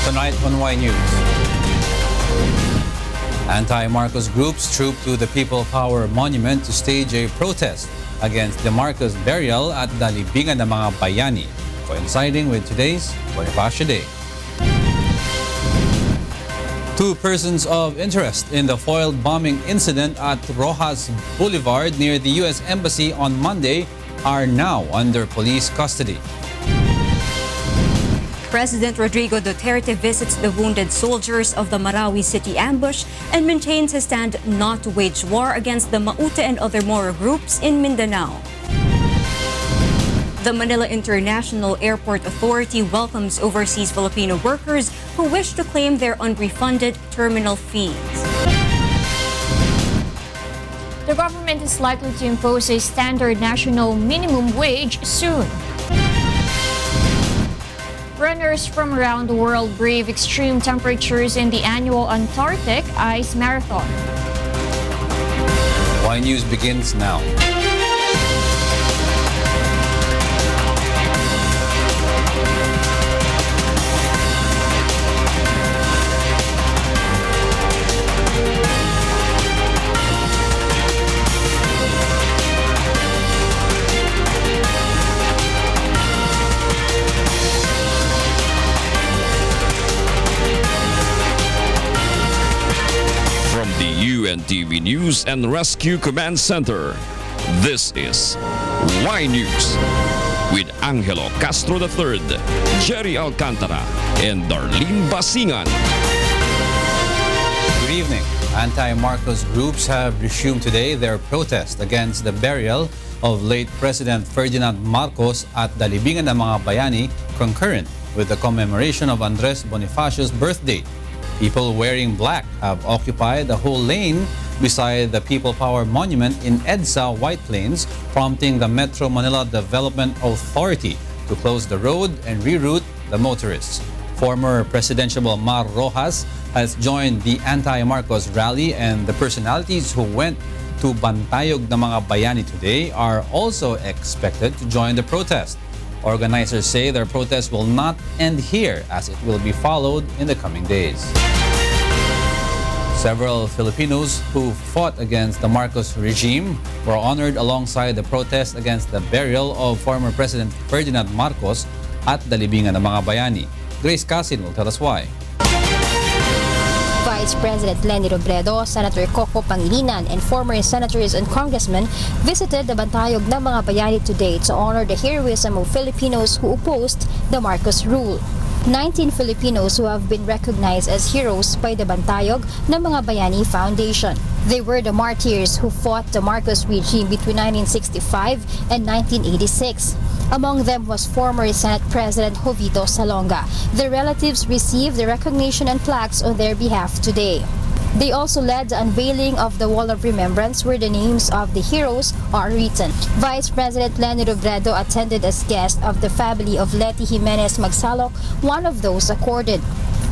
Tonight on Y News. Anti-Marcos groups trooped to the People Power Monument to stage a protest against the Marcos burial at the libingan ng mga bayani, coinciding with today's Bonifacio Day. Two persons of interest in the foiled bombing incident at Rojas Boulevard near the U.S. Embassy on Monday are now under police custody. President Rodrigo Duterte visits the wounded soldiers of the Marawi City ambush and maintains his stand not to wage war against the Maute and other Moro Groups in Mindanao. The Manila International Airport Authority welcomes overseas Filipino workers who wish to claim their unrefunded terminal fees. The government is likely to impose a standard national minimum wage soon. Runners from around the world brave extreme temperatures in the annual Antarctic Ice Marathon. Y News begins now. UNTV News and Rescue Command Center. This is Y News with Angelo Castro III, Gerry Alcantara, and Darlene Basingan. Good evening. Anti-Marcos groups have resumed today their protest against the burial of late President Ferdinand Marcos at the libingan ng mga bayani, concurrent with the commemoration of Andres Bonifacio's birthday. People wearing black have occupied the whole lane beside the People Power Monument in EDSA, White Plains, prompting the Metro Manila Development Authority to close the road and reroute the motorists. Former Presidential Mar Rojas has joined the anti-Marcos rally, and the personalities who went to Bantayog ng mga bayani today are also expected to join the protest. Organizers say their protest will not end here, as it will be followed in the coming days. Several Filipinos who fought against the Marcos regime were honored alongside the protest against the burial of former President Ferdinand Marcos at the libingan ng mga bayani. Grace Casin will tell us why. Vice President Leni Robredo, Senator Coco Pangilinan, and former senators and congressmen visited the Bantayog ng mga bayani today to honor the heroism of Filipinos who opposed the Marcos rule. 19 Filipinos who have been recognized as heroes by the Bantayog ng mga bayani Foundation. They were the martyrs who fought the Marcos regime between 1965 and 1986. Among them was former Senate President Jovito Salonga. Their relatives received the recognition and plaques on their behalf today. They also led the unveiling of the Wall of Remembrance, where the names of the heroes are written. Vice President Leni Robredo attended as guest of the family of Leti Jimenez Magsalok, one of those accorded.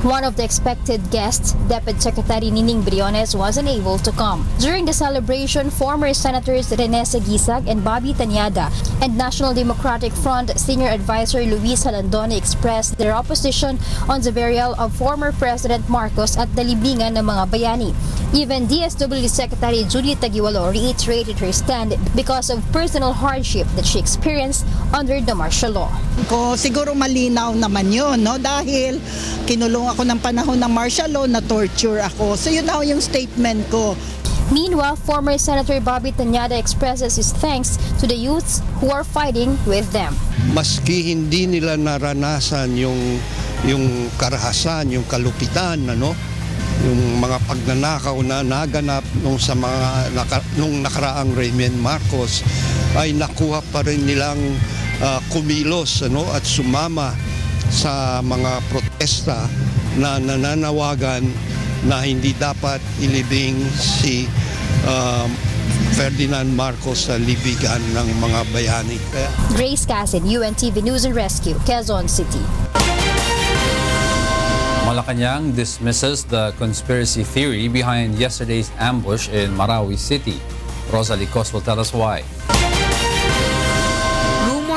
One of the expected guests, Deputy Secretary Nining Briones, was unable to come. During the celebration, former Senators Rene Sagisag and Bobby Tanyada and National Democratic Front Senior Advisor Luis Halandone expressed their opposition on the burial of former President Marcos at the libingan ng mga bayani. Even DSWD Secretary Judy Taguiwalo reiterated her stand because of personal hardship that she experienced under the martial law. Siguro malinaw naman yun, no? Dahil kinulong ako ng panahon ng martial law, na torture ako. So yun na yung statement ko. Meanwhile, former Senator Bobby Tanyada expresses his thanks to the youths who are fighting with them. Maski hindi nila naranasan yung karahasan, yung kalupitan, yung mga pagnanakaw na naganap nung nakaraang Reymen Marcos, ay nakuha pa rin nilang kumilos at sumama sa mga protesta na nananawagan na hindi dapat ilibing si Ferdinand Marcos sa libigan ng mga bayani. Grace Casin, UNTV News and Rescue, Quezon City. Malacanang dismisses the conspiracy theory behind yesterday's ambush in Marawi City. Rosalie Cos will tell us why.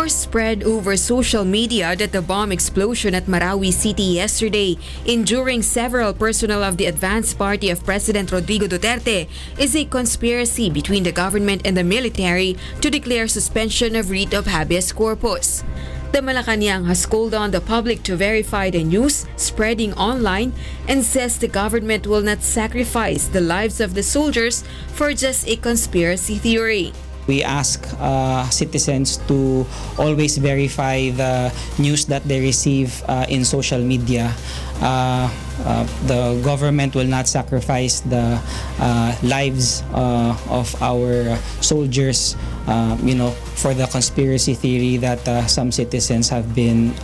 Rumors spread over social media that the bomb explosion at Marawi City yesterday, injuring several personnel of the advanced party of President Rodrigo Duterte, is a conspiracy between the government and the military to declare suspension of writ of habeas corpus. The Malacanang has called on the public to verify the news spreading online and says the government will not sacrifice the lives of the soldiers for just a conspiracy theory. We ask citizens to always verify the news that they receive in social media. The government will not sacrifice the lives of our soldiers, for the conspiracy theory that some citizens have been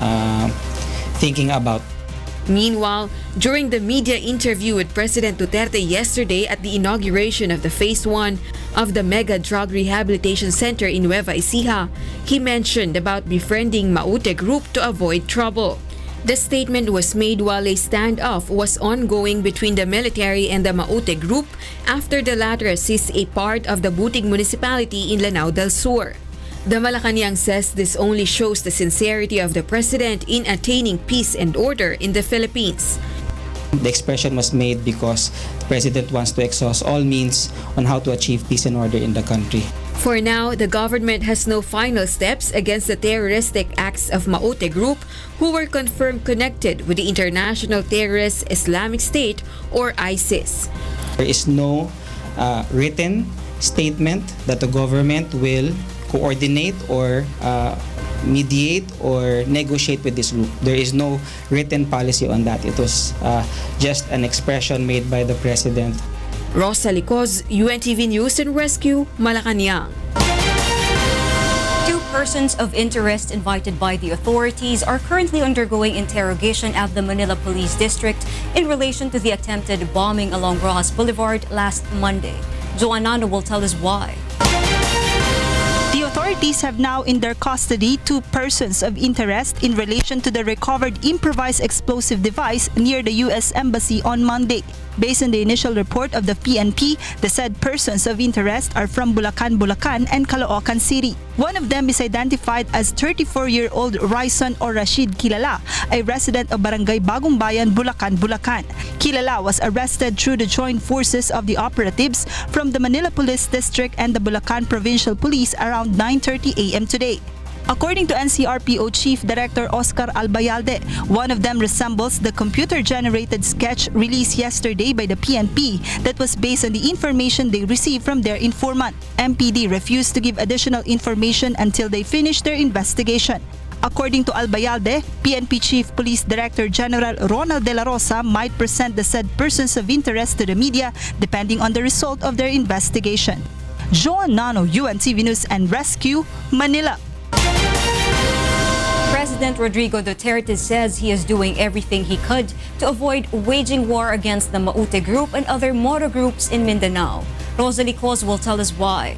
thinking about. Meanwhile, during the media interview with President Duterte yesterday at the inauguration of the Phase 1 of the Mega Drug Rehabilitation Center in Nueva Ecija, he mentioned about befriending Maute Group to avoid trouble. The statement was made while a standoff was ongoing between the military and the Maute Group after the latter seized a part of the Butig municipality in Lanao del Sur. The Malacanang says this only shows the sincerity of the president in attaining peace and order in the Philippines. The expression was made because the president wants to exhaust all means on how to achieve peace and order in the country. For now, the government has no final steps against the terroristic acts of Maute Group, who were confirmed connected with the international terrorist Islamic State or ISIS. There is no written statement that the government will coordinate or mediate or negotiate with this group. There is no written policy on that. It was just an expression made by the president. Rosa Licoz, UNTV News and Rescue, Malacanang. Two persons of interest invited by the authorities are currently undergoing interrogation at the Manila Police District in relation to the attempted bombing along Rojas Boulevard last Monday. Joanano will tell us why. The authorities have now in their custody two persons of interest in relation to the recovered improvised explosive device near the U.S. Embassy on Monday. Based on the initial report of the PNP, the said persons of interest are from Bulacan, and Caloocan City. One of them is identified as 34-year-old Raison or Rashid Kilala, a resident of Barangay Bagong Bayan, Bulacan. Kilala was arrested through the joint forces of the operatives from the Manila Police District and the Bulacan Provincial Police around 9:30 a.m. today. According to NCRPO Chief Director Oscar Albayalde, one of them resembles the computer-generated sketch released yesterday by the PNP that was based on the information they received from their informant. MPD refused to give additional information until they finish their investigation. According to Albayalde, PNP Chief Police Director General Ronald De La Rosa might present the said persons of interest to the media depending on the result of their investigation. Joan Nano, UNTV News and Rescue, Manila. President Rodrigo Duterte says he is doing everything he could to avoid waging war against the Maute Group and other Moro Groups in Mindanao. Rosalie Cos will tell us why.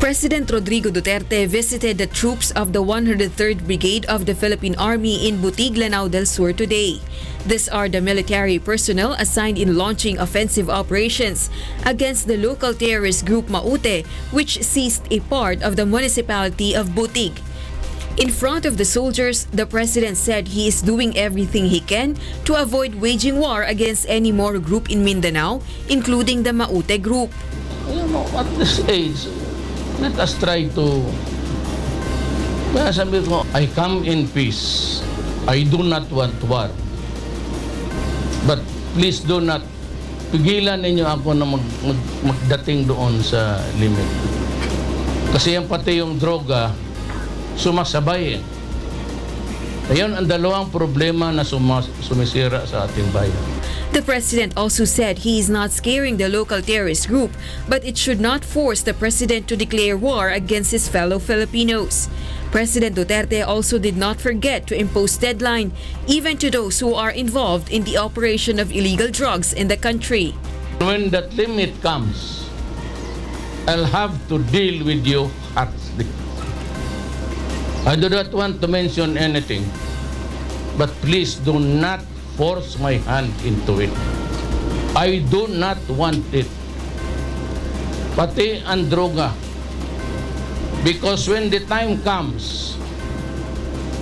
President Rodrigo Duterte visited the troops of the 103rd Brigade of the Philippine Army in Butig, Lanao del Sur today. These are the military personnel assigned in launching offensive operations against the local terrorist group Maute, which seized a part of the municipality of Butig. In front of the soldiers, the president said he is doing everything he can to avoid waging war against any Moro group in Mindanao, including the Maute group. At this age, let us try to... Kaya sabi ko, I come in peace. I do not want war. But please do not pigilan ninyo ako na magdating doon sa limit. Kasi yung pati yung droga, sumasabay eh. Ayun ang dalawang problema na sumisira sa ating bayan. The president also said he is not scaring the local terrorist group, but it should not force the president to declare war against his fellow Filipinos. President Duterte also did not forget to impose deadline even to those who are involved in the operation of illegal drugs in the country. When that limit comes, I'll have to deal with you harshly. I do not want to mention anything, but please do not force my hand into it. I do not want it. Pati ang droga, Because when the time comes,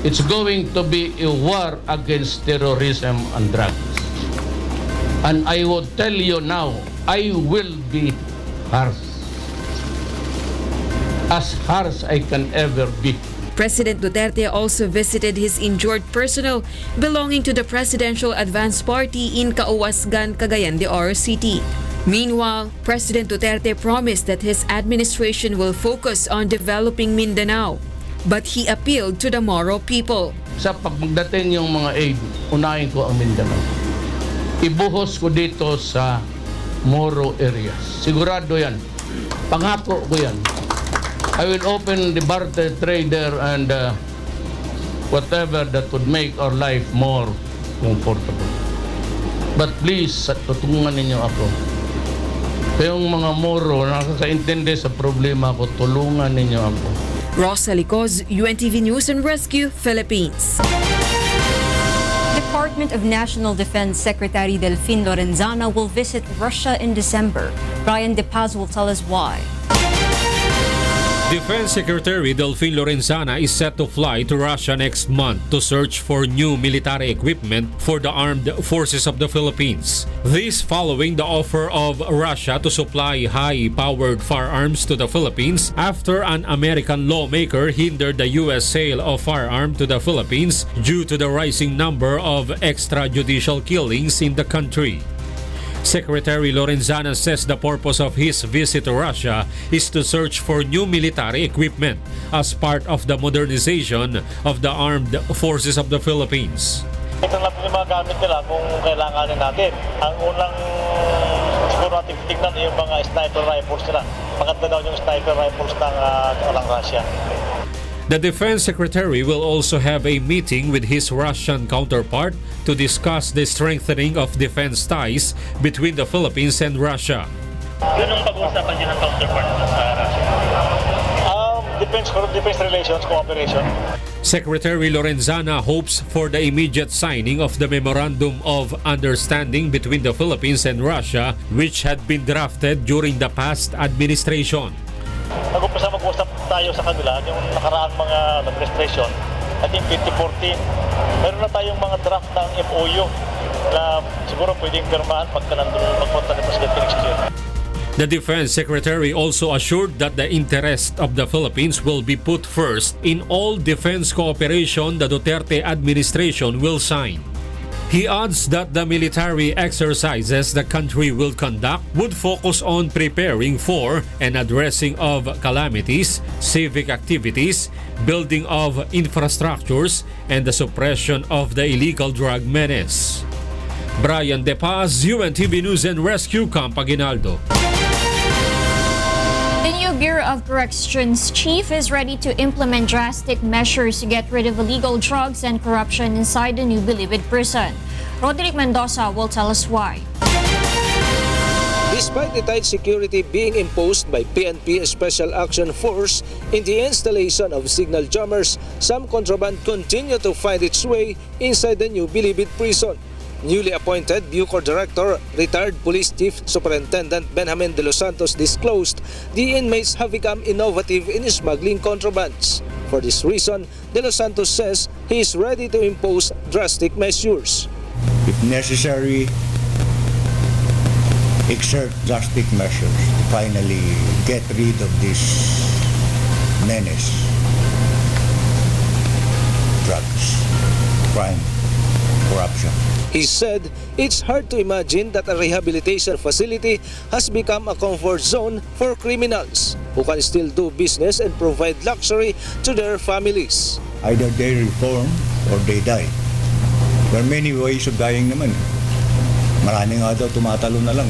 it's going to be a war against terrorism and drugs. And I will tell you now, I will be harsh. As harsh I can ever be. President Duterte also visited his injured personnel belonging to the Presidential Advance Party in Kaawasgan, Cagayan de Oro City. Meanwhile, President Duterte promised that his administration will focus on developing Mindanao, but he appealed to the Moro people. Sa pagdating yung mga aid, unahin ko ang Mindanao. Ibuhos ko dito sa Moro areas. Sigurado yan. Pangako ko yan. I will open the barter trader and whatever that would make our life more comfortable. But please, tutungan ninyo ako. Kayong mga Moro na nakakaintindi sa problema ko, tulungan ninyo ako. Rosa Licoz, UNTV News and Rescue, Philippines. Department of National Defense Secretary Delfin Lorenzana will visit Russia in December. Brian De Paz will tell us why. Defense Secretary Delfin Lorenzana is set to fly to Russia next month to search for new military equipment for the armed forces of the Philippines. This following the offer of Russia to supply high-powered firearms to the Philippines after an American lawmaker hindered the U.S. sale of firearms to the Philippines due to the rising number of extrajudicial killings in the country. Secretary Lorenzana says the purpose of his visit to Russia is to search for new military equipment as part of the modernization of the armed forces of the Philippines. Ito lang po yung mga gamit nila kung kailanganin natin. Ang unang siguro natin tignan yung mga sniper rifles nila. Maganda daw yung sniper rifles ng Russia. The Defense Secretary will also have a meeting with his Russian counterpart to discuss the strengthening of defense ties between the Philippines and Russia. Yun ang pag-uusapan niyo ng counterpart sa Russia? Defense relations, cooperation. Secretary Lorenzana hopes for the immediate signing of the Memorandum of Understanding between the Philippines and Russia, which had been drafted during the past administration. Nag-umpisa mag-usap tayo sa kanila yung nakaraang mga administration. I think 2014, meron na tayong mga draft ng MOU na siguro pwedeng pirmahan pagka nandun magpunta ni Presidente next year. The Defense Secretary also assured that the interest of the Philippines will be put first in all defense cooperation the Duterte administration will sign. He adds that the military exercises the country will conduct would focus on preparing for and addressing of calamities, civic activities, building of infrastructures, and the suppression of the illegal drug menace. Brian De Paz, UNTV News and Rescue, Camp Aguinaldo. The new Bureau of Corrections chief is ready to implement drastic measures to get rid of illegal drugs and corruption inside the new Bilibid prison. Rodrigo Mendoza will tell us why. Despite the tight security being imposed by PNP Special Action Force in the installation of signal jammers, some contraband continue to find its way inside the new Bilibid prison. Newly appointed Bucor Director, retired Police Chief Superintendent Benjamin De Los Santos disclosed the inmates have become innovative in smuggling contrabands. For this reason, De Los Santos says he is ready to impose drastic measures. If necessary, exert drastic measures to finally get rid of this menace. Drugs, crime, corruption. He said it's hard to imagine that a rehabilitation facility has become a comfort zone for criminals who can still do business and provide luxury to their families. Either they reform or they die. There are many ways of dying naman. Marami nga daw tumatalo na lang.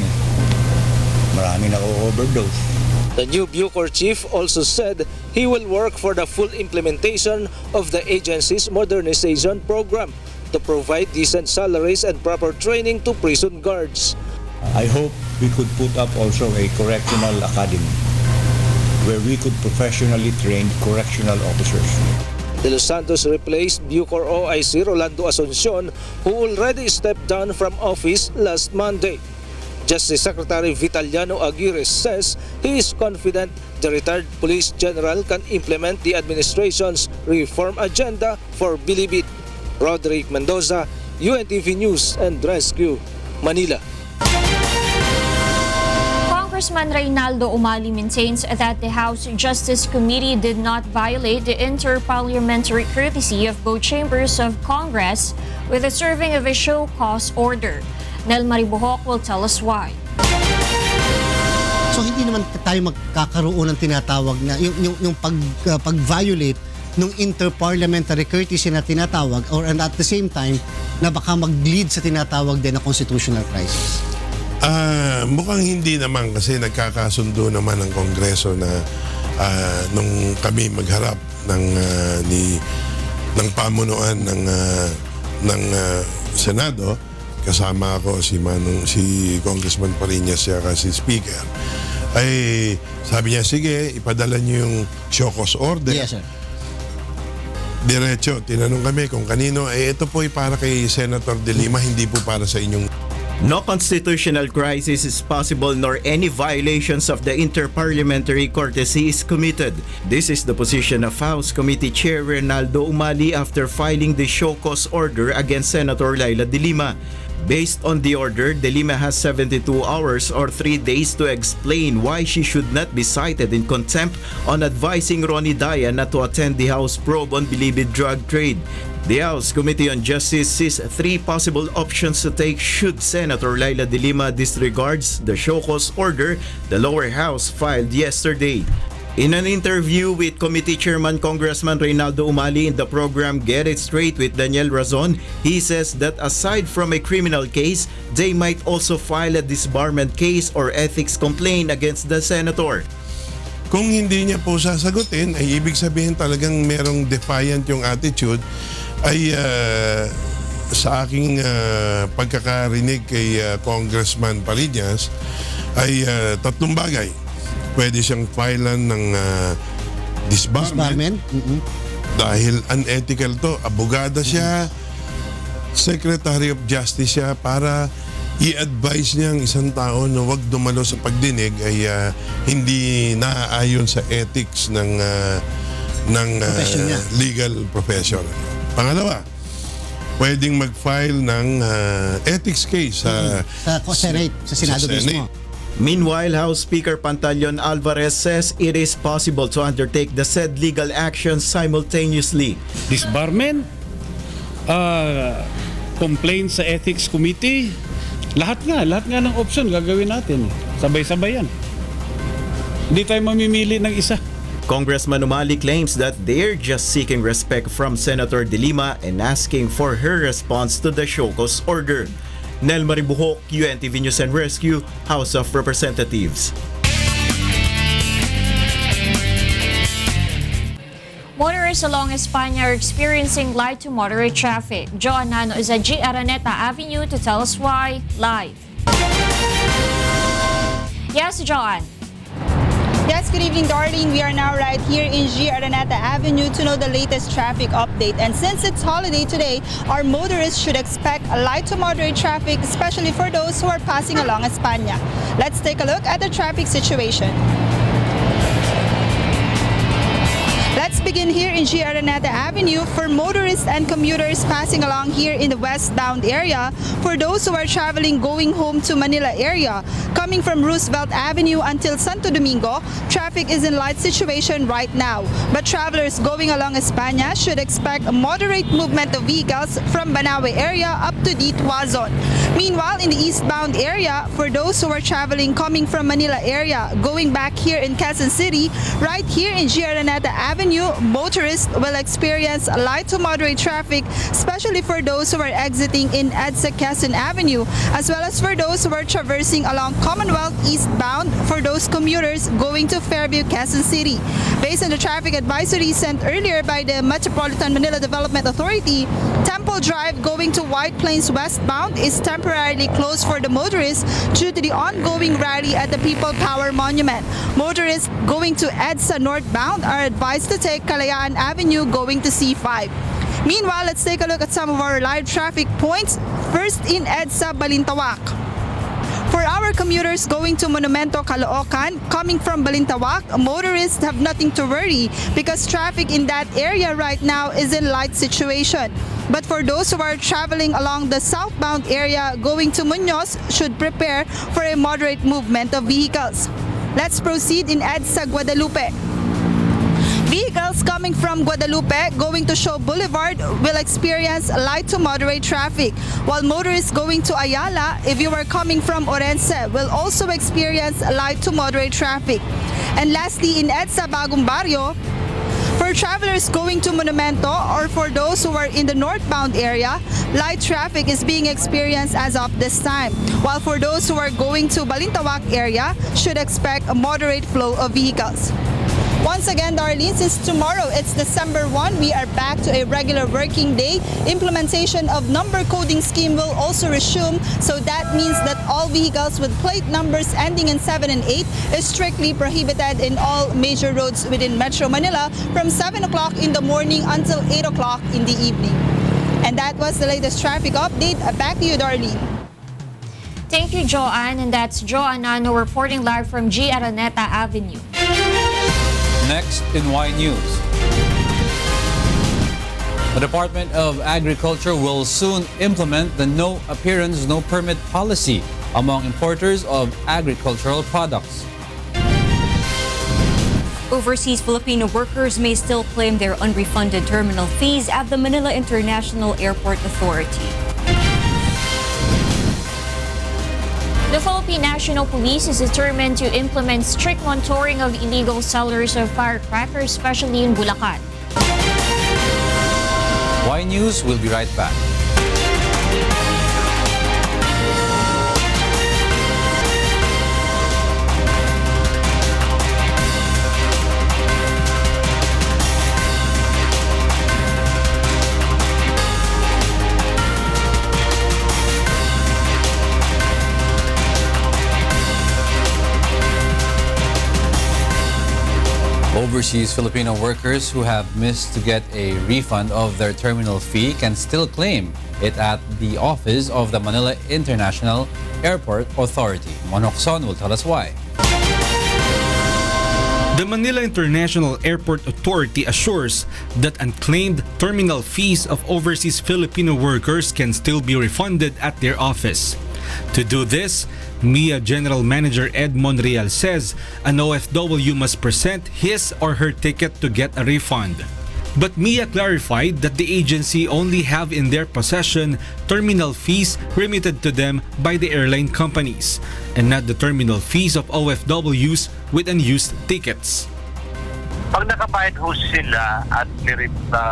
Marami na-overdose. The new Bucor chief also said he will work for the full implementation of the agency's modernization program to provide decent salaries and proper training to prison guards. I hope we could put up also a correctional academy where we could professionally train correctional officers. De Los Santos replaced Bucor OIC Rolando Asuncion, who already stepped down from office last Monday. Justice Secretary Vitaliano Aguirre says he is confident the retired police general can implement the administration's reform agenda for Bilibid. Rodrigo Mendoza, UNTV News and Rescue, Manila. Congressman Reynaldo Umali maintains that the House Justice Committee did not violate the inter-parliamentary courtesy of both chambers of Congress with the serving of a show cause order. Neal Leifer will tell us why. So hindi naman tayo magkakaroon ng tinatawag na yung pag-violate ng inter-parliamentary courtesy na tinatawag or and at the same time na baka mag-lead sa tinatawag din na constitutional crisis. Mukhang hindi naman kasi nagkakasundo naman ng Kongreso na nung kami magharap ng pamunuan ng Senado, kasama ako si Congressman Pariñas saka si Speaker, ay sabi niya, sige, ipadala niyo yung show cause order. Yes, sir. Diretso, tinanong kami kung kanino, ito po ay para kay Senator De Lima, hindi po para sa inyong... No constitutional crisis is possible nor any violations of the inter-parliamentary courtesy is committed. This is the position of House Committee Chair Reynaldo Umali after filing the show cause order against Senator Laila De Lima. Based on the order, De Lima has 72 hours or 3 days to explain why she should not be cited in contempt on advising Ronnie Daya not to attend the House probe on Bilibid drug trade. The House Committee on Justice sees 3 possible options to take should Senator Laila De Lima disregards the show cause order the lower house filed yesterday. In an interview with Committee Chairman Congressman Reynaldo Umali in the program Get It Straight with Daniel Razon, he says that aside from a criminal case, they might also file a disbarment case or ethics complaint against the senator. Kung hindi niya po sasagutin, ay ibig sabihin talagang merong defiant yung attitude, ay sa aking pagkakarinig kay Congressman Pariñas ay 3 bagay. Pwede siyang filean ng disbarment. Dahil unethical to. Abogada siya, Secretary of Justice siya, para i-advise niya ang isang tao na huwag dumalo sa pagdinig ay hindi naaayon sa ethics ng legal profession. Pangalawa, pwedeng mag-file ng ethics case sa Senado mismo. Meanwhile, House Speaker Pantaleon Alvarez says it is possible to undertake the said legal actions simultaneously. Disbarment, complaint sa Ethics Committee, lahat nga ng option gagawin natin. Sabay-sabay yan. Hindi tayo mamimili ng isa. Congressman Umali claims that they're just seeking respect from Senator De Lima and asking for her response to the show cause order. Neal Leifer, UNTV News and Rescue, House of Representatives. Motorists along España are experiencing light to moderate traffic. Joan Nano is at G. Araneta Avenue to tell us why live. Yes, Joan. Yes, good evening, Darlene. We are now right here in G. Araneta Avenue to know the latest traffic update. And since it's holiday today, our motorists should expect a light to moderate traffic, especially for those who are passing along España. Let's take a look at the traffic situation. Let's begin here in G. Araneta Avenue for motorists and commuters passing along here in the westbound area. For those who are traveling going home to Manila area, coming from Roosevelt Avenue until Santo Domingo, traffic is in light situation right now. But travelers going along España should expect a moderate movement of vehicles from Banawe area up to Tuazon. Meanwhile, in the eastbound area, for those who are traveling coming from Manila area, going back here in Quezon City, right here in G. Araneta Avenue, motorists will experience light to moderate traffic, especially for those who are exiting in EDSA Quezon Avenue, as well as for those who are traversing along Commonwealth eastbound for those commuters going to Fairview, Quezon City. Based on the traffic advisory sent earlier by the Metropolitan Manila Development Authority, Temple Drive going to White Plains westbound is temporarily closed for the motorists due to the ongoing rally at the People Power Monument. Motorists going to EDSA northbound are advised to take Kalayaan Avenue going to C5. Meanwhile, let's take a look at some of our live traffic points. First in EDSA Balintawak. For For our commuters going to Monumento, Caloocan, coming from Balintawak, motorists have nothing to worry because traffic in that area right now is in light situation. But for those who are traveling along the southbound area going to Muñoz should prepare for a moderate movement of vehicles. Let's proceed in EDSA Guadalupe. Vehicles coming from Guadalupe going to Shaw Boulevard will experience light to moderate traffic, while motorists going to Ayala, if you are coming from Orense, will also experience light to moderate traffic. And lastly, in EDSA Bagong Barrio, for travelers going to Monumento or for those who are in the northbound area, light traffic is being experienced as of this time, while for those who are going to Balintawak area, should expect a moderate flow of vehicles. Once again, Darlene, since tomorrow it's December 1, we are back to a regular working day. Implementation of number coding scheme will also resume, so that means that all vehicles with plate numbers ending in 7 and 8 is strictly prohibited in all major roads within Metro Manila from 7 o'clock in the morning until 8 o'clock in the evening. And that was the latest traffic update. Back to you, Darlene. Thank you, Joanne. And that's Joanne Ano reporting live from G. Araneta Avenue. Next in Y News. The Department of Agriculture will soon implement the no appearance, no permit policy among importers of agricultural products. Overseas Filipino workers may still claim their unrefunded terminal fees at the Manila International Airport Authority. The Philippine National Police is determined to implement strict monitoring of illegal sellers of firecrackers, especially in Bulacan. Y News will be right back. Overseas Filipino workers who have missed to get a refund of their terminal fee can still claim it at the office of the Manila International Airport Authority. Monokson will tell us why. The Manila International Airport Authority assures that unclaimed terminal fees of overseas Filipino workers can still be refunded at their office. To do this, MIA General Manager Ed Monreal says an OFW must present his or her ticket to get a refund. But MIA clarified that the agency only have in their possession terminal fees remitted to them by the airline companies and not the terminal fees of OFWs with unused tickets. Pag nakabayad ho sila at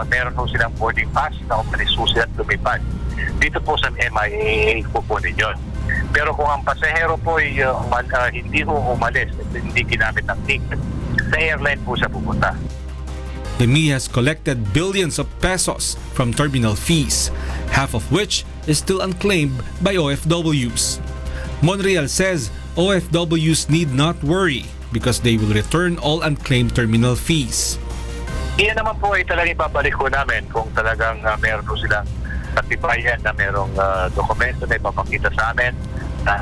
meron ho silang boarding pass na umalis ho sila at lumipad, dito po sa MIAA kukunin yun. Pero kung ang pasahero po ay hindi ho umalis at hindi ginamit ang ticket, sa airline po siya pupunta. The MIA has collected billions of pesos from terminal fees, half of which is still unclaimed by OFWs. Monreal says OFWs need not worry because they will return all unclaimed terminal fees. Iyan naman po ay talagang ibabalik ko namin kung talagang meron po silang katibayan na merong dokumento na ipapakita sa amin na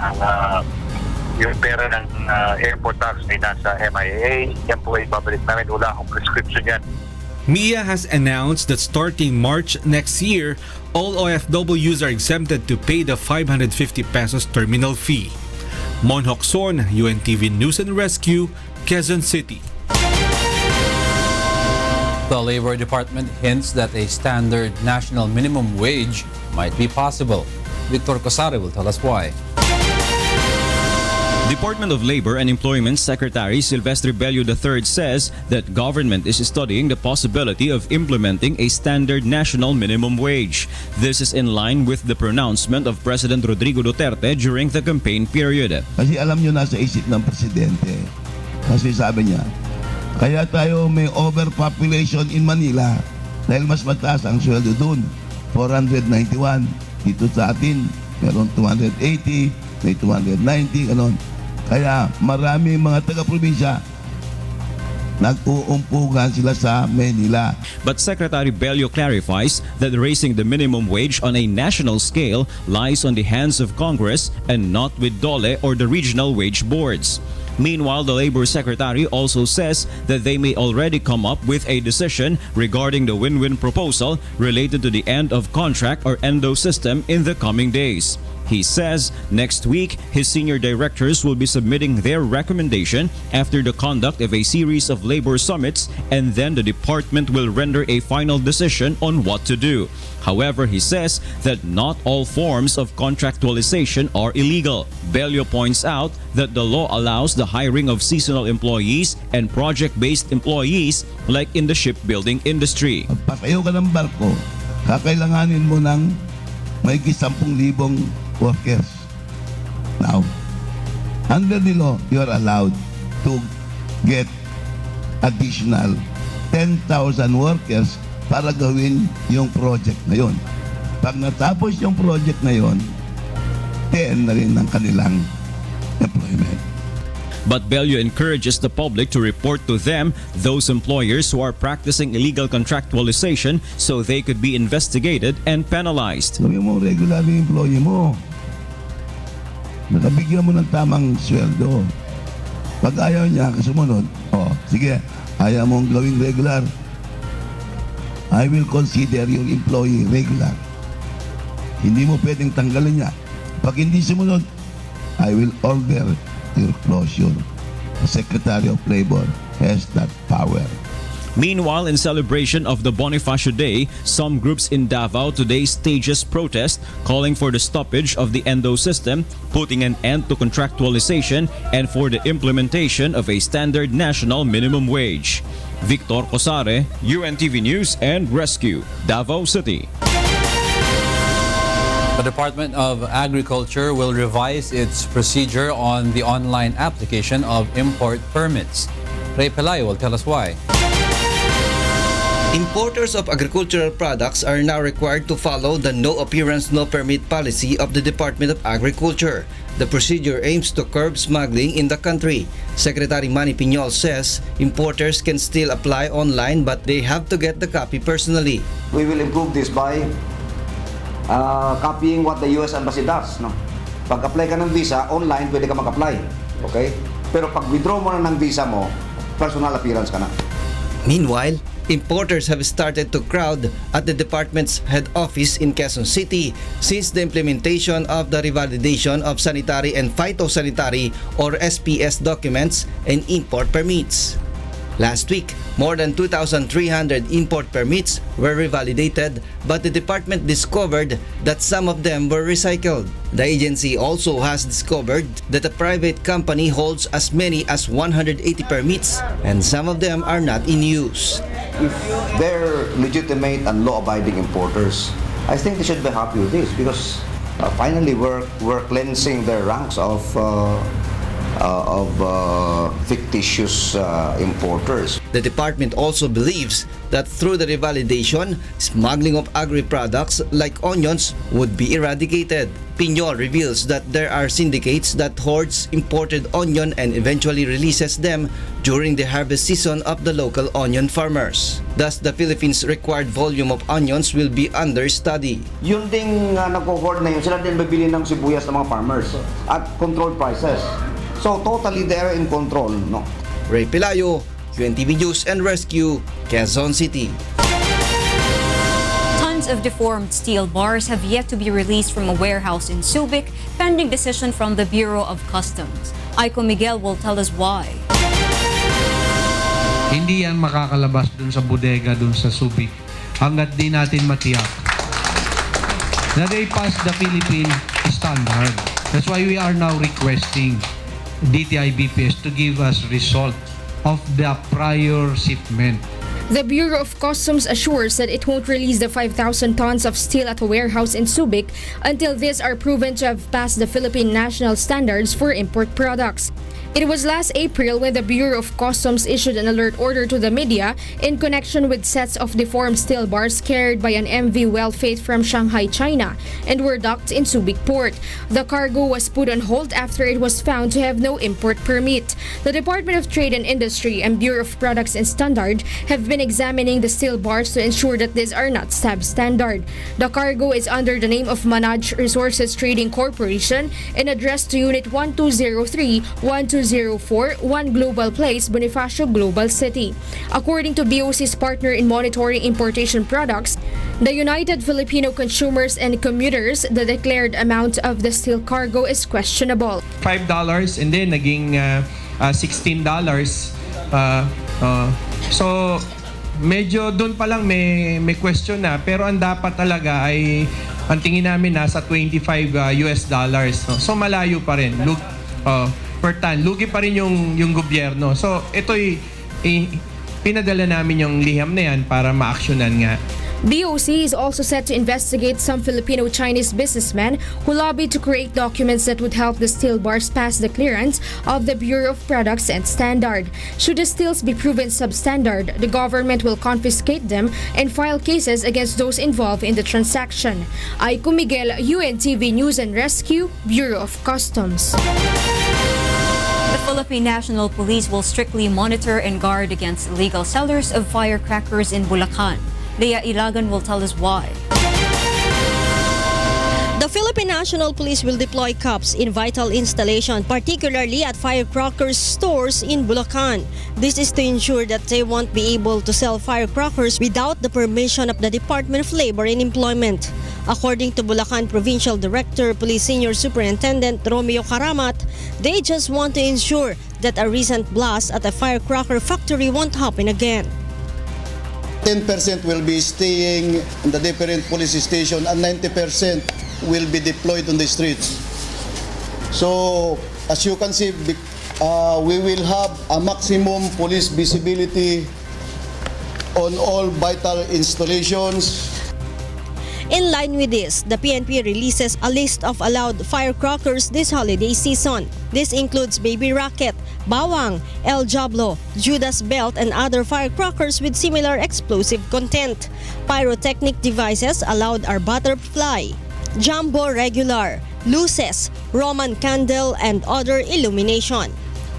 yung pera ng airport tax ay nasa MIAA. Yan po ay ibabalik namin. Wala akong prescription yan. MIA has announced that starting March next year, all OFWs are exempted to pay the 550 pesos terminal fee. Mon Hokson, UNTV News and Rescue, Quezon City. The Labor Department hints that a standard national minimum wage might be possible. Victor Cosare will tell us why. Department of Labor and Employment Secretary Silvestre Bello III says that government is studying the possibility of implementing a standard national minimum wage. This is in line with the pronouncement of President Rodrigo Duterte during the campaign period. Kasi alam nyo nasa isip ng presidente. Kasi sabi niya, kaya tayo may overpopulation in Manila dahil mas mataas ang sweldo doon. 491. Dito sa atin, meron 280, may 290, ganon. Kaya marami mga taga-probinsya nag-uumpugan sila sa Manila. But Secretary Bello clarifies that raising the minimum wage on a national scale lies on the hands of Congress and not with DOLE or the regional wage boards. Meanwhile, the Labor Secretary also says that they may already come up with a decision regarding the win-win proposal related to the end of contract or ENDO system in the coming days. He says next week, his senior directors will be submitting their recommendation after the conduct of a series of labor summits, and then the department will render a final decision on what to do. However, he says that not all forms of contractualization are illegal. Bello points out that the law allows the hiring of seasonal employees and project-based employees like in the shipbuilding industry. Patayo ka ng barko, kakailanganin mo ng may 10,000 workers. Now, under the law, you are allowed to get additional 10,000 workers para gawin yung project na yun. Pag natapos yung project na yun, 10 na rin ang kanilang employment. But Bello encourages the public to report to them those employers who are practicing illegal contractualization so they could be investigated and penalized. Gawin mo regular yung employee mo. Nakabigyan mo ng tamang sweldo. Pag ayaw niya sumunod, sige, ayaw mong gawing regular, I will consider your employee regular. Hindi mo pwedeng tanggalin niya. Pag hindi sumunod, I will order your closure. The Secretary of Labor has that power. Meanwhile, in celebration of the Bonifacio Day, some groups in Davao today stages protest calling for the stoppage of the ENDO system, putting an end to contractualization, and for the implementation of a standard national minimum wage. Victor Cosare, UNTV News and Rescue, Davao City. The Department of Agriculture will revise its procedure on the online application of import permits. Ray Pelayo will tell us why. Importers of agricultural products are now required to follow the no appearance, no permit policy of the Department of Agriculture. The procedure aims to curb smuggling in the country. Secretary Manny Piñol says importers can still apply online but they have to get the copy personally. We will improve this by copying what the US Embassy does. No? Pag-apply ka ng visa, online pwede ka mag-apply. Okay? Pero pag withdraw mo na ng visa mo, personal appearance ka na. Meanwhile, importers have started to crowd at the department's head office in Quezon City since the implementation of the revalidation of sanitary and phytosanitary or SPS documents and import permits. Last week, more than 2,300 import permits were revalidated, but the department discovered that some of them were recycled. The agency also has discovered that a private company holds as many as 180 permits, and some of them are not in use. If they're legitimate and law-abiding importers, I think they should be happy with this because finally we're cleansing their ranks of fictitious importers. The department also believes that through the revalidation, smuggling of agri-products like onions would be eradicated. Piñol reveals that there are syndicates that hoards imported onion and eventually releases them during the harvest season of the local onion farmers. Thus, the Philippines' required volume of onions will be under study. Yun ding nag-hoard na yun, sila din bibili ng sibuyas ng mga farmers at controlled prices. So totally they're in control, no? Ray Pelayo, UNTV News and Rescue, Quezon City. Tons of deformed steel bars have yet to be released from a warehouse in Subic, pending decision from the Bureau of Customs. Aiko Miguel will tell us why. Hindi yan makakalabas dun sa bodega dun sa Subic hanggat di natin matiyak na they pass the Philippine standard. That's why we are now requesting DTI BPS to give us result of the prior shipment. The Bureau of Customs assures that it won't release the 5,000 tons of steel at a warehouse in Subic until these are proven to have passed the Philippine national standards for import products. It was last April when the Bureau of Customs issued an alert order to the media in connection with sets of deformed steel bars carried by an MV Well-Faith from Shanghai, China, and were docked in Subic Port. The cargo was put on hold after it was found to have no import permit. The Department of Trade and Industry and Bureau of Products and Standard have been examining the steel bars to ensure that these are not substandard. The cargo is under the name of Manaj Resources Trading Corporation and addressed to Unit 1203-1204, 1 Global Place, Bonifacio, Global City. According to BOC's partner in monitoring importation products, the United Filipino Consumers and Commuters, the declared amount of the steel cargo is questionable. $5 and then naging $16. So medyo doon pa lang may question na, pero ang dapat talaga ay ang tingin namin nasa $25 US. No? So malayo pa rin. Per ton. Lugi pa rin yung gobyerno. So ito'y pinadala namin yung liham na yan para ma-actionan nga. BOC is also set to investigate some Filipino-Chinese businessmen who lobbied to create documents that would help the steel bars pass the clearance of the Bureau of Products and Standard. Should the steels be proven substandard, the government will confiscate them and file cases against those involved in the transaction. Aiko Miguel, UNTV News and Rescue, Bureau of Customs. The Philippine National Police will strictly monitor and guard against illegal sellers of firecrackers in Bulacan. Leah Ilagan will tell us why. The Philippine National Police will deploy cops in vital installation, particularly at firecrackers stores in Bulacan. This is to ensure that they won't be able to sell firecrackers without the permission of the Department of Labor and Employment. According to Bulacan Provincial Director, Police Senior Superintendent Romeo Karamat, they just want to ensure that a recent blast at a firecracker factory won't happen again. 10% will be staying in the different police station and 90% will be deployed on the streets. So, as you can see, we will have a maximum police visibility on all vital installations. In line with this, the PNP releases a list of allowed firecrackers this holiday season. This includes Baby Rocket, Bawang, El Diablo, Judas Belt, and other firecrackers with similar explosive content. Pyrotechnic devices allowed are Butterfly, Jumbo Regular, Luces, Roman Candle, and other illumination.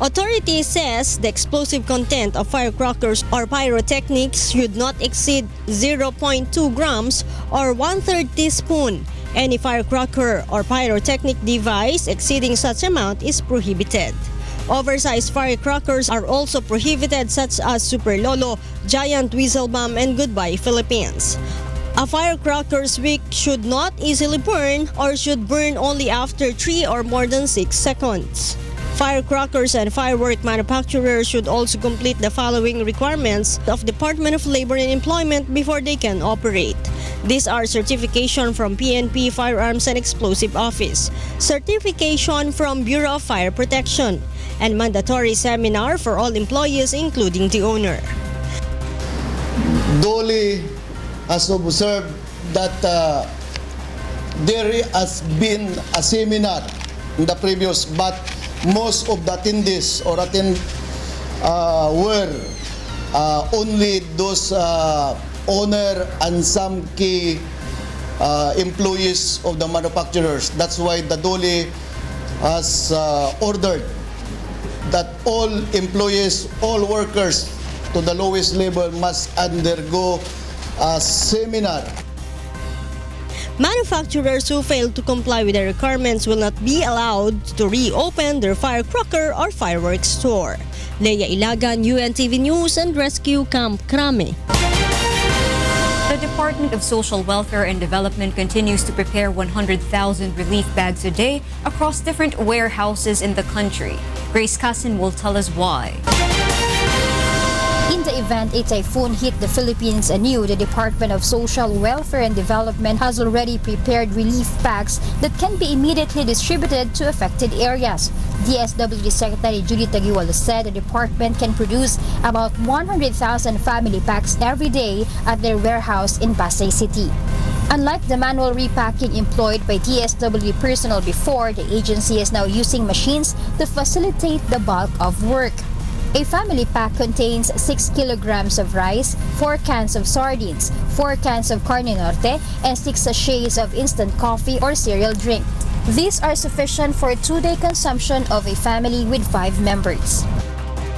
Authority says the explosive content of firecrackers or pyrotechnics should not exceed 0.2 grams or 1/3 teaspoon. Any firecracker or pyrotechnic device exceeding such amount is prohibited. Oversized firecrackers are also prohibited, such as Super Lolo, Giant Whistle Bomb, and Goodbye Philippines. A firecracker's wick should not easily burn or should burn only after 3 or more than 6 seconds. Firecrackers and firework manufacturers should also complete the following requirements of Department of Labor and Employment before they can operate. These are certification from PNP Firearms and Explosive Office, certification from Bureau of Fire Protection, and mandatory seminar for all employees including the owner. Duly has observed that there has been a seminar in the previous, but most of the attendees or were only those owner and some key employees of the manufacturers. That's why the DOLE has ordered that all employees, all workers to the lowest level must undergo a seminar. Manufacturers who fail to comply with the requirements will not be allowed to reopen their firecracker or fireworks store. Leia Ilagan, UNTV News and Rescue, Camp Crame. The Department of Social Welfare and Development continues to prepare 100,000 relief bags a day across different warehouses in the country. Grace Cassin will tell us why. In the event a typhoon hit the Philippines anew, the Department of Social Welfare and Development has already prepared relief packs that can be immediately distributed to affected areas. DSWD Secretary Judy Tagualo said the department can produce about 100,000 family packs every day at their warehouse in Pasay City. Unlike the manual repacking employed by DSWD personnel before, the agency is now using machines to facilitate the bulk of work. A family pack contains 6 kilograms of rice, 4 cans of sardines, 4 cans of carne norte, and 6 sachets of instant coffee or cereal drink. These are sufficient for a 2-day consumption of a family with 5 members.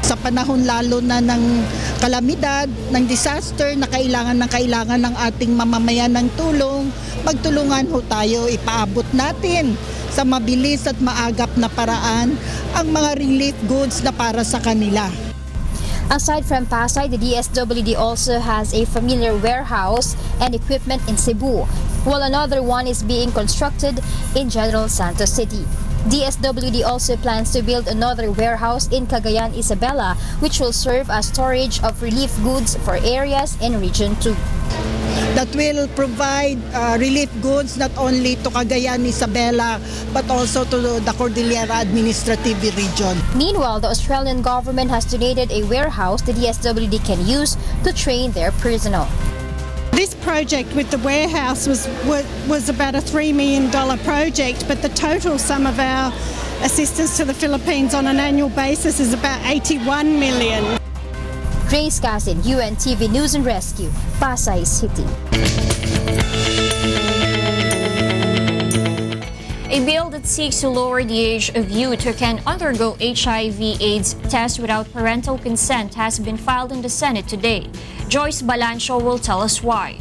Sa panahon lalo na ng kalamidad, ng disaster na kailangan ng ating mamamayan ng tulong, magtulungan ho tayo, ipaabot natin sa mabilis at maagap na paraan ang mga relief goods na para sa kanila. Aside from Pasay, the DSWD also has a familiar warehouse and equipment in Cebu, while another one is being constructed in General Santos City. DSWD also plans to build another warehouse in Cagayan, Isabela, which will serve as storage of relief goods for areas in Region 2. That will provide relief goods not only to Cagayan, Isabela, but also to the Cordillera Administrative Region. Meanwhile, the Australian government has donated a warehouse the DSWD can use to train their personnel. This project with the warehouse was about a $3 million project, but the total sum of our assistance to the Philippines on an annual basis is about $81 million. Grace Casin, UNTV News and Rescue, Pasay City. A bill that seeks to lower the age of youth who can undergo HIV/AIDS test without parental consent has been filed in the Senate today. Joyce Balancho will tell us why.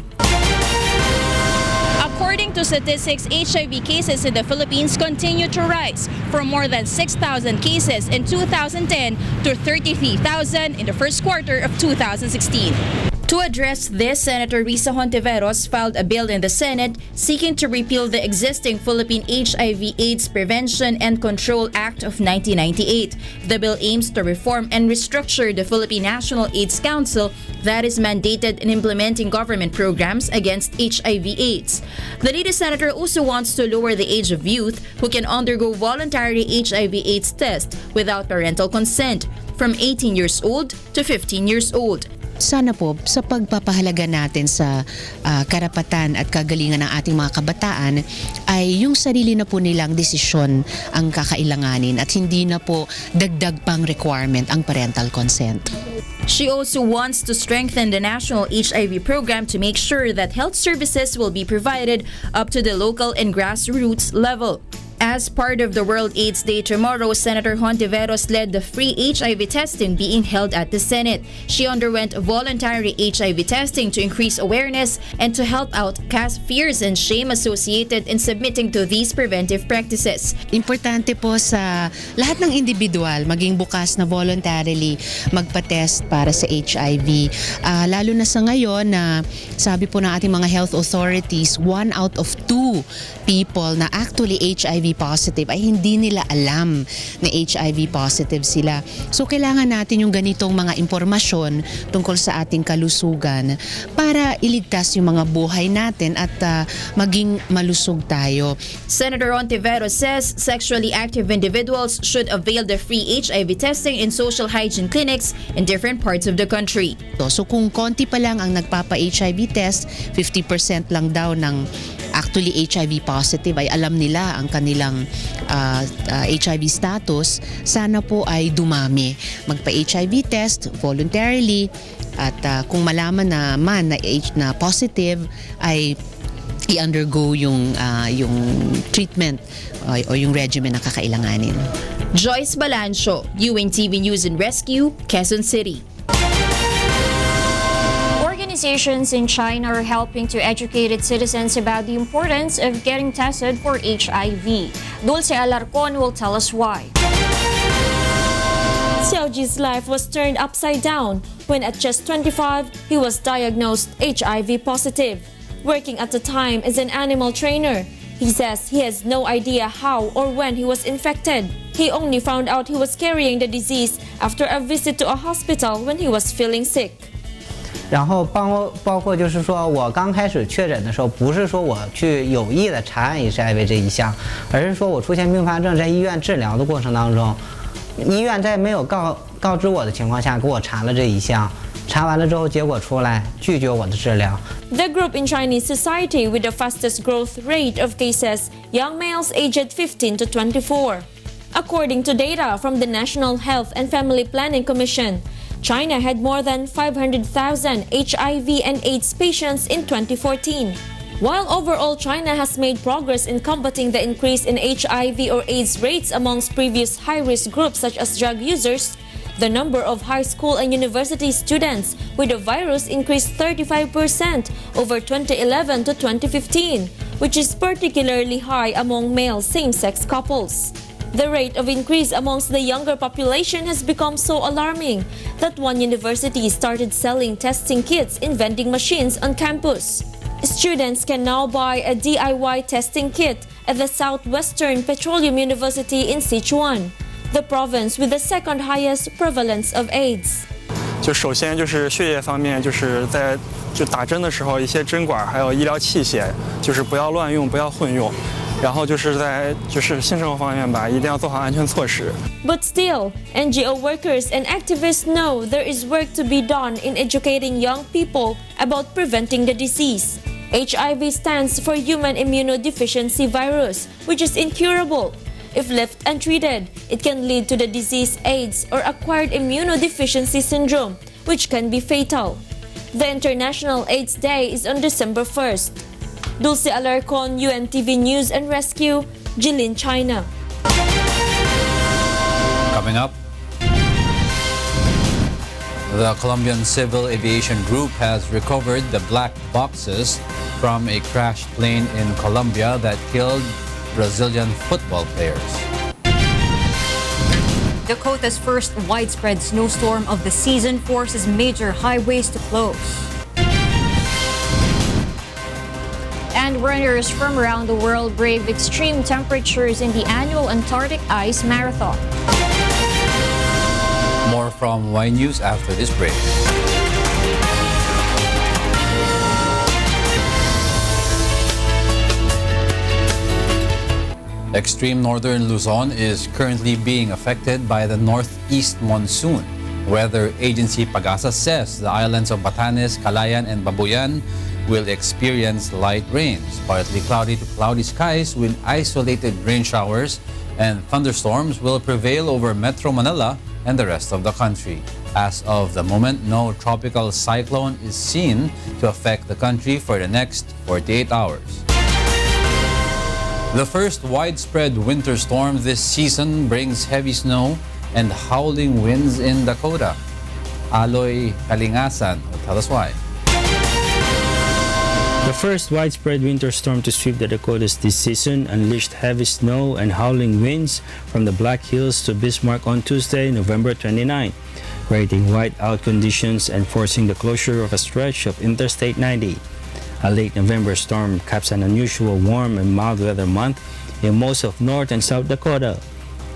According to statistics, HIV cases in the Philippines continue to rise from more than 6,000 cases in 2010 to 33,000 in the first quarter of 2016. To address this, Senator Risa Hontiveros filed a bill in the Senate seeking to repeal the existing Philippine HIV/AIDS Prevention and Control Act of 1998. The bill aims to reform and restructure the Philippine National AIDS Council that is mandated in implementing government programs against HIV/AIDS. The leading senator also wants to lower the age of youth who can undergo voluntary HIV/AIDS test without parental consent from 18 years old to 15 years old. Sana po sa pagpapahalaga natin sa karapatan at kagalingan ng ating mga kabataan ay yung sarili na po nilang desisyon ang kakailanganin at hindi na po dagdag pang requirement ang parental consent. She also wants to strengthen the national HIV program to make sure that health services will be provided up to the local and grassroots level. As part of the World AIDS Day tomorrow, Senator Hontiveros led the free HIV testing being held at the Senate. She underwent voluntary HIV testing to increase awareness and to help out cast fears and shame associated in submitting to these preventive practices. Importante po sa lahat ng individual maging bukas na voluntarily magpa-test para sa HIV. Lalo na sa ngayon na sabi po ng ating mga health authorities, 1 out of 2 people na actually HIV positive ay hindi nila alam na HIV positive sila. So kailangan natin yung ganitong mga impormasyon tungkol sa ating kalusugan para iligtas yung mga buhay natin at maging malusog tayo. Senator Hontiveros says sexually active individuals should avail the free HIV testing in social hygiene clinics in different parts of the country. So kung konti pa lang ang nagpapa-HIV test, 50% lang daw ng actually HIV positive ay alam nila ang kanilang HIV status, sana po ay dumami. Magpa-HIV test voluntarily at kung malaman naman na positive ay i-undergo yung treatment o yung regimen na kakailanganin. Joyce Balancho, UNTV News and Rescue, Quezon City. Organizations in China are helping to educate its citizens about the importance of getting tested for HIV. Dulce Alarcon will tell us why. Xiaoji's life was turned upside down when at just 25, he was diagnosed HIV positive. Working at the time as an animal trainer, he says he has no idea how or when he was infected. He only found out he was carrying the disease after a visit to a hospital when he was feeling sick. 然后包括就是说我刚开始确诊的时候，不是说我去有意的查案 HIV 这一项，而是说我出现并发症，在医院治疗的过程当中，医院在没有告知我的情况下给我查了这一项，查完了之后结果出来拒绝我的治疗。 The group in Chinese society with the fastest growth rate of cases, young males aged 15 to 24. According to data from the National Health and Family Planning Commission, China had more than 500,000 HIV and AIDS patients in 2014. While overall China has made progress in combating the increase in HIV or AIDS rates amongst previous high-risk groups such as drug users, the number of high school and university students with the virus increased 35% over 2011 to 2015, which is particularly high among male same-sex couples. The rate of increase amongst the younger population has become so alarming that one university started selling testing kits in vending machines on campus. Students can now buy a DIY testing kit at the Southwestern Petroleum University in Sichuan, the province with the second highest prevalence of AIDS. 就首先就是血液方面，就是在打针的时候，一些针管还有医疗器械，就是不要乱用，不要混用。然后就是在性生活方面吧，一定要做好安全措施。 But still, NGO workers and activists know there is work to be done in educating young people about preventing the disease. HIV stands for human immunodeficiency virus, which is incurable. If left untreated, it can lead to the disease AIDS or acquired immunodeficiency syndrome, which can be fatal. The International AIDS Day is on December 1st. Dulce Alarcon, UNTV News and Rescue, Jilin, China. Coming up, the Colombian Civil Aviation Group has recovered the black boxes from a crashed plane in Colombia that killed Brazilian football players. Dakota's first widespread snowstorm of the season forces major highways to close. And runners from around the world brave extreme temperatures in the annual Antarctic Ice Marathon. More from Y News after this break. Extreme northern Luzon is currently being affected by the northeast monsoon. Weather agency Pagasa says the islands of Batanes, Calayan, and Babuyan will experience light rains, partly cloudy to cloudy skies with isolated rain showers, and thunderstorms will prevail over Metro Manila and the rest of the country. As of the moment, no tropical cyclone is seen to affect the country for the next 48 hours. The first widespread winter storm this season brings heavy snow and howling winds in Dakota. Aloy Kalingasan will tell us why. The first widespread winter storm to sweep the Dakotas this season unleashed heavy snow and howling winds from the Black Hills to Bismarck on Tuesday, November 29, creating whiteout conditions and forcing the closure of a stretch of Interstate 90. A late November storm caps an unusual warm and mild weather month in most of North and South Dakota,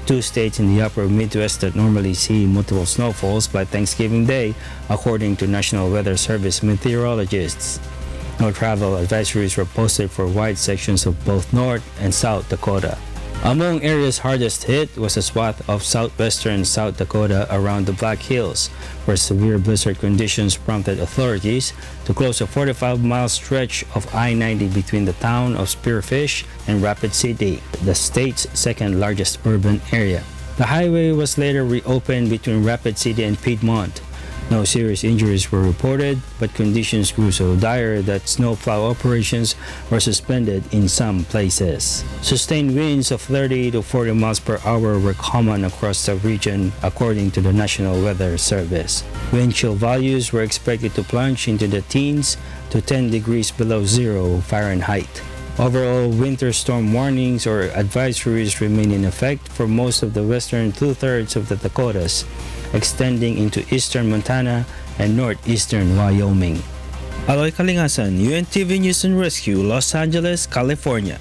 two states in the upper Midwest that normally see multiple snowfalls by Thanksgiving Day, according to National Weather Service meteorologists. No travel advisories were posted for wide sections of both North and South Dakota. Among areas hardest hit was a swath of southwestern South Dakota around the Black Hills, where severe blizzard conditions prompted authorities to close a 45-mile stretch of I-90 between the town of Spearfish and Rapid City, the state's second largest urban area. The highway was later reopened between Rapid City and Piedmont. No serious injuries were reported, but conditions grew so dire that snowplow operations were suspended in some places. Sustained winds of 30 to 40 miles per hour were common across the region, according to the National Weather Service. Wind chill values were expected to plunge into the teens to 10 degrees below zero Fahrenheit. Overall, winter storm warnings or advisories remain in effect for most of the western two-thirds of the Dakotas, extending into eastern Montana and northeastern Wyoming. Aloy Kalingasan, UNTV News and Rescue, Los Angeles, California.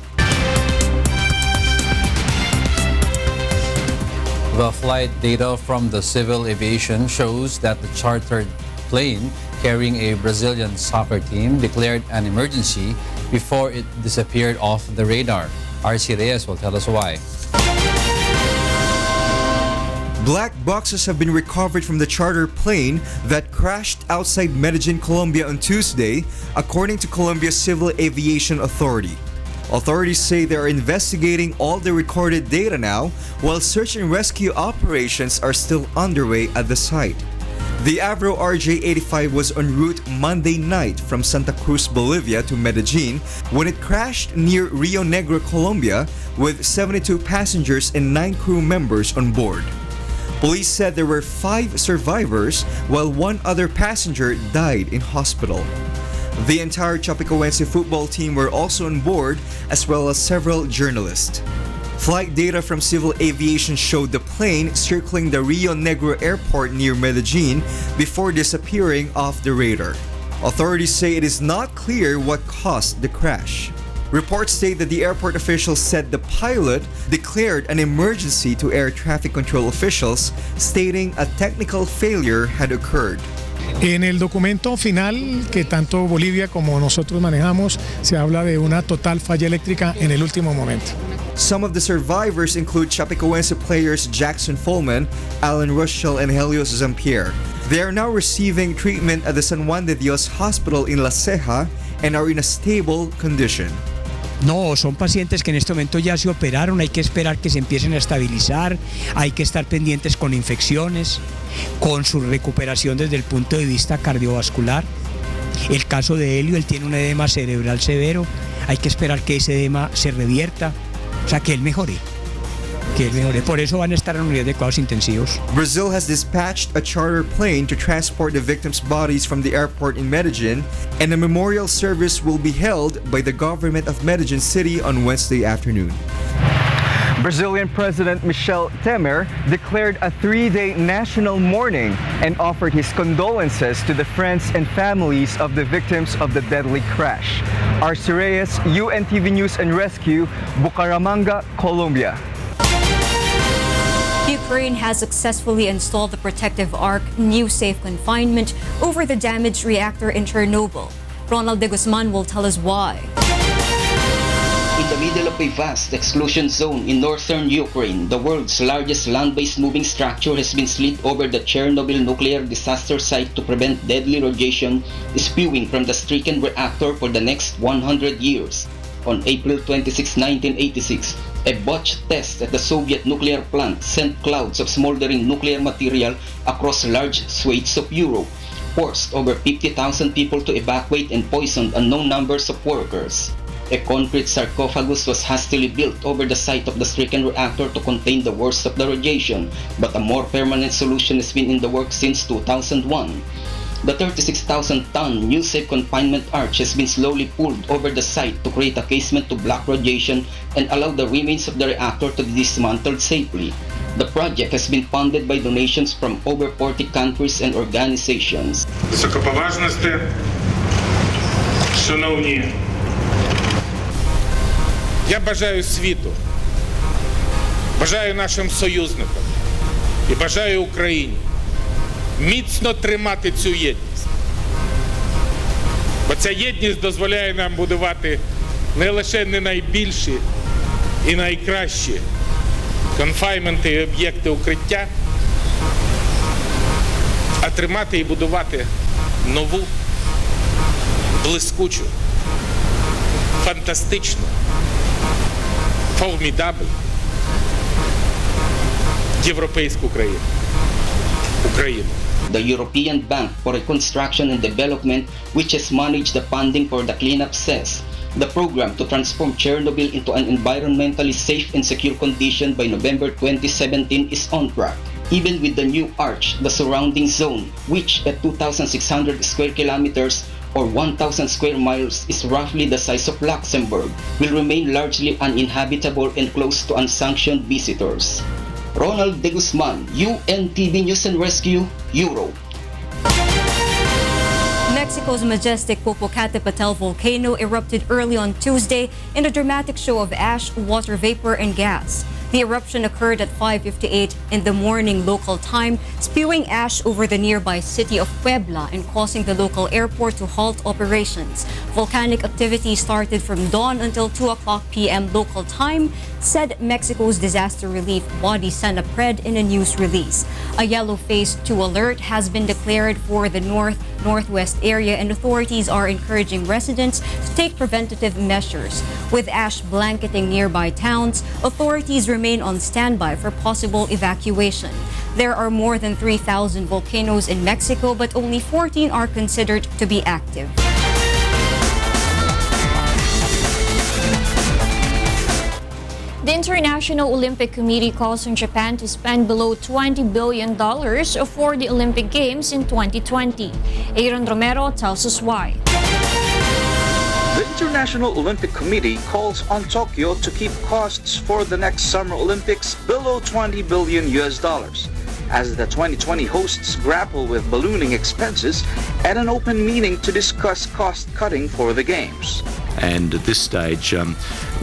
The flight data from the civil aviation shows that the chartered plane carrying a Brazilian soccer team declared an emergency before it disappeared off the radar. RC Reyes will tell us why. Black boxes have been recovered from the charter plane that crashed outside Medellin, Colombia on Tuesday, according to Colombia's Civil Aviation Authority. Authorities say they are investigating all the recorded data now, while search and rescue operations are still underway at the site. The Avro RJ-85 was en route Monday night from Santa Cruz, Bolivia to Medellin when it crashed near Rio Negro, Colombia, with 72 passengers and 9 crew members on board. Police said there were 5 survivors, while 1 other passenger died in hospital. The entire Chapecoense football team were also on board, as well as several journalists. Flight data from civil aviation showed the plane circling the Rio Negro airport near Medellin before disappearing off the radar. Authorities say it is not clear what caused the crash. Reports state that the airport officials said the pilot declared an emergency to air traffic control officials, stating a technical failure had occurred. En el documento final que tanto Bolivia como nosotros manejamos, se habla de una total falla eléctrica en el último momento. Some of the survivors include Chapecoense players Jackson Folman, Alan Ruschel, and Helios Zampier. They are now receiving treatment at the San Juan de Dios Hospital in La Ceja and are in a stable condition. No, son pacientes que en este momento ya se operaron, hay que esperar que se empiecen a estabilizar, hay que estar pendientes con infecciones, con su recuperación desde el punto de vista cardiovascular. El caso de Helio, él tiene un edema cerebral severo, hay que esperar que ese edema se revierta, o sea, que él mejore. Por eso van a estar en unidades de cuidados intensivos. Brazil has dispatched a charter plane to transport the victims' bodies from the airport in Medellin, and a memorial service will be held by the government of Medellin City on Wednesday afternoon. Brazilian President Michel Temer declared a 3-day national mourning and offered his condolences to the friends and families of the victims of the deadly crash. Arce Reyes, UNTV News and Rescue, Bucaramanga, Colombia. Ukraine has successfully installed the protective arc new safe confinement over the damaged reactor in Chernobyl. Ronald de Guzman will tell us why. In the middle of a vast exclusion zone in northern Ukraine, the world's largest land-based moving structure has been slid over the Chernobyl nuclear disaster site to prevent deadly radiation spewing from the stricken reactor for the next 100 years. On April 26, 1986, a botched test at the Soviet nuclear plant sent clouds of smoldering nuclear material across large swathes of Europe, forced over 50,000 people to evacuate and poisoned unknown numbers of workers. A concrete sarcophagus was hastily built over the site of the stricken reactor to contain the worst of the radiation, but a more permanent solution has been in the works since 2001. The 36,000-ton new safe confinement arch has been slowly pulled over the site to create a casement to block radiation and allow the remains of the reactor to be dismantled safely. The project has been funded by donations from over 40 countries and organizations. Високоповажності, шановні, я бажаю світу, бажаю нашим союзникам і бажаю Україні міцно тримати цю єдність. Бо ця єдність дозволяє нам будувати не лише не найбільші і найкращі конфайнменти і об'єкти укриття, а тримати і будувати нову, блискучу, фантастичну, формідабельну європейську країну. Україну. The European Bank for Reconstruction and Development, which has managed the funding for the cleanup, says the program to transform Chernobyl into an environmentally safe and secure condition by November 2017 is on track. Even with the new arch, the surrounding zone, which at 2,600 square kilometers or 1,000 square miles is roughly the size of Luxembourg, will remain largely uninhabitable and closed to unsanctioned visitors. Ronald de Guzman, UNTV News and Rescue, Europe. Mexico's majestic Popocatépetl volcano erupted early on Tuesday in a dramatic show of ash, water vapor, and gas. The eruption occurred at 5:58 in the morning local time, spewing ash over the nearby city of Puebla and causing the local airport to halt operations. Volcanic activity started from dawn until 2 o'clock p.m. local time, said Mexico's disaster relief body SENAPRED in a news release. A yellow phase 2 alert has been declared for the northwest area, and authorities are encouraging residents to take preventative measures. With ash blanketing nearby towns, authorities remain on standby for possible evacuation. There are more than 3,000 volcanoes in Mexico, but only 14 are considered to be active. The International Olympic Committee calls on Japan to spend below $20 billion for the Olympic Games in 2020. Aaron Romero tells us why. The International Olympic Committee calls on Tokyo to keep costs for the next Summer Olympics below $20 billion as the 2020 hosts grapple with ballooning expenses at an open meeting to discuss cost cutting for the Games. And at this stage,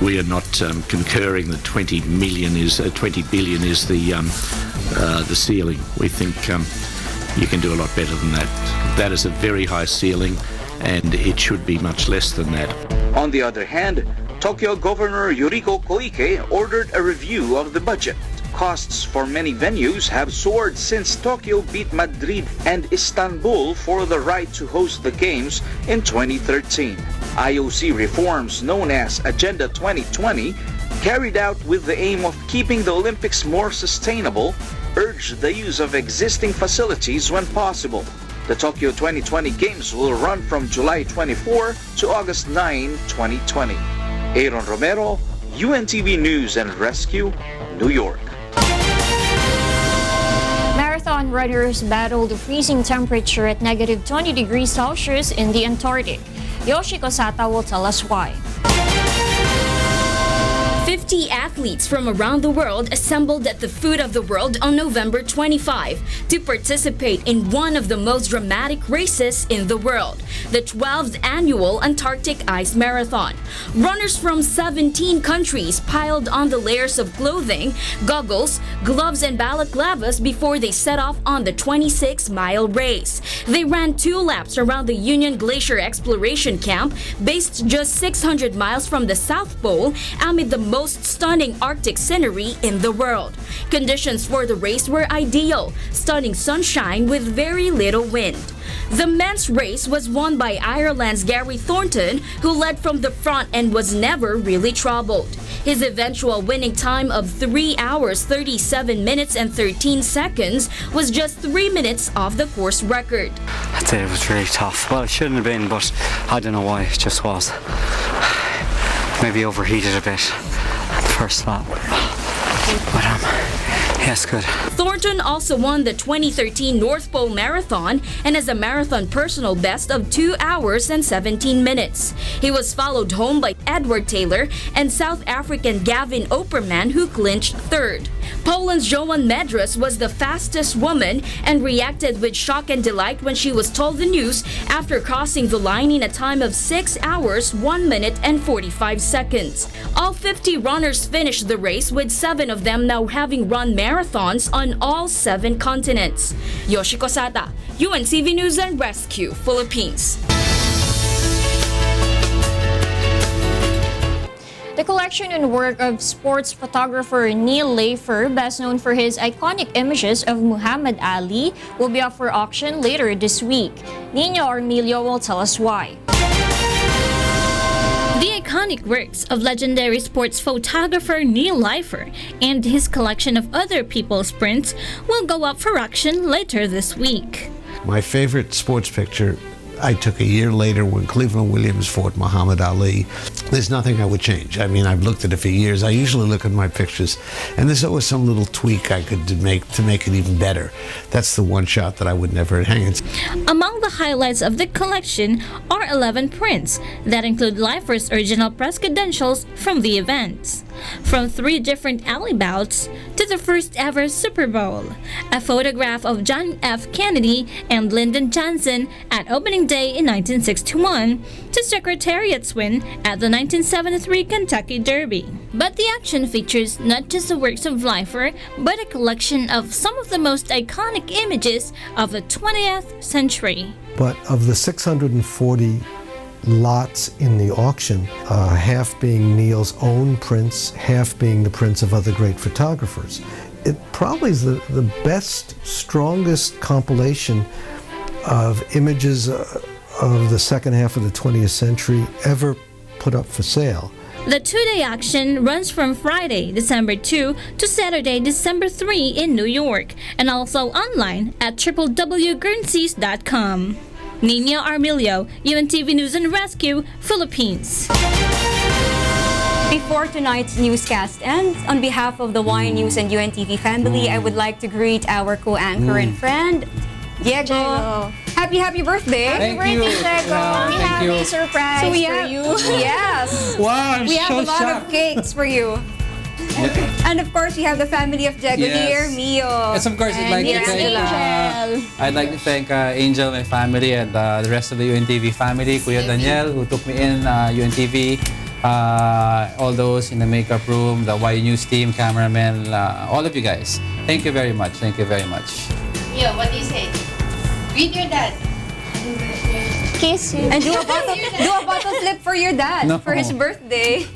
we are not concurring that 20 billion is the ceiling. We think you can do a lot better than that. That is a very high ceiling, and it should be much less than that. On the other hand, Tokyo Governor Yuriko Koike ordered a review of the budget. Costs for many venues have soared since Tokyo beat Madrid and Istanbul for the right to host the Games in 2013. IOC reforms known as Agenda 2020, carried out with the aim of keeping the Olympics more sustainable, urge the use of existing facilities when possible. The Tokyo 2020 Games will run from July 24 to August 9, 2020. Aaron Romero, UNTV News and Rescue, New York. Marathon runners battled the freezing temperature at negative 20 degrees Celsius in the Antarctic. Yoshiko Sata will tell us why. 50 athletes from around the world assembled at the foot of the world on November 25 to participate in one of the most dramatic races in the world, the 12th annual Antarctic Ice Marathon. Runners from 17 countries piled on the layers of clothing, goggles, gloves, and balaclavas before they set off on the 26-mile race. They ran 2 laps around the Union Glacier Exploration Camp, based just 600 miles from the South Pole, amid the most stunning Arctic scenery in the world. Conditions for the race were ideal, stunning sunshine with very little wind. The men's race was won by Ireland's Gerry Thornton, who led from the front and was never really troubled. His eventual winning time of 3 hours, 37 minutes and 13 seconds was just 3 minutes off the course record. I'd say it was really tough. Well, it shouldn't have been, but I don't know why, it just was. Maybe overheated a bit at the first lap. But yes, good. Thornton also won the 2013 North Pole Marathon and has a marathon personal best of 2 hours and 17 minutes. He was followed home by Edward Taylor and South African Gavin Opperman, who clinched third. Poland's Joanne Medras was the fastest woman and reacted with shock and delight when she was told the news after crossing the line in a time of 6 hours, 1 minute and 45 seconds. All 50 runners finished the race, with 7 of them now having run marathons on all 7 continents. Yoshiko Sata, UNTV News and Rescue, Philippines. The collection and work of sports photographer Neal Leifer, best known for his iconic images of Muhammad Ali, will be up for auction later this week. Nino Armilio will tell us why. The iconic works of legendary sports photographer Neal Leifer and his collection of other people's prints will go up for auction later this week. My favorite sports picture I took a year later when Cleveland Williams fought Muhammad Ali. There's nothing I would change. I mean, I've looked at it for years. I usually look at my pictures, and there's always some little tweak I could make to make it even better. That's the one shot that I would never hang. Among the highlights of the collection are 11 prints that include Leifer's original press credentials from the events. From 3 different Ali bouts to with the first ever Super Bowl. A photograph of John F. Kennedy and Lyndon Johnson at opening day in 1961 to Secretariat's win at the 1973 Kentucky Derby. But the action features not just the works of Leifer, but a collection of some of the most iconic images of the 20th century. But of the 640 lots in the auction, half being Neal's own prints, half being the prints of other great photographers. It probably is the best, strongest compilation of images of the second half of the 20th century ever put up for sale. The two-day auction runs from Friday, December 2 to Saturday, December 3 in New York, and also online at www.guernseys.com. Nina Armilio, UNTV News and Rescue, Philippines. Before tonight's newscast ends, on behalf of the YN News and UNTV family, I would like to greet our co-anchor and friend, Diego. Happy birthday! Thank you. Diego. We have a surprise for you. Yes. Wow, I'm we have so a lot shocked. of cakes for you. And of course, we have the family of Diego here, Mio. Yes, of course, I'd like to thank Angel, my family, and the rest of the UNTV family. Kuya Daniel, who took me in UNTV. All those in the makeup room, the YN News team, cameramen, all of you guys. Thank you very much. Thank you very much. Yo, what do you say? Greet your dad. Kiss you. And do a bottle flip for your dad for his birthday.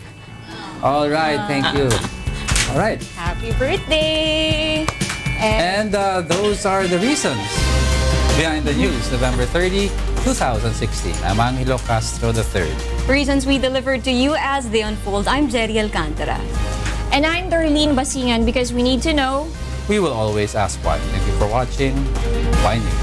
All right, thank you. All right. Happy birthday! And those are the reasons behind the news, November 30, 2016. I'm Angelo Castro III. Reasons we delivered to you as they unfold. I'm Gerry Alcantara. And I'm Darlene Basingan, because we need to know. We will always ask why. Thank you for watching. Bye News.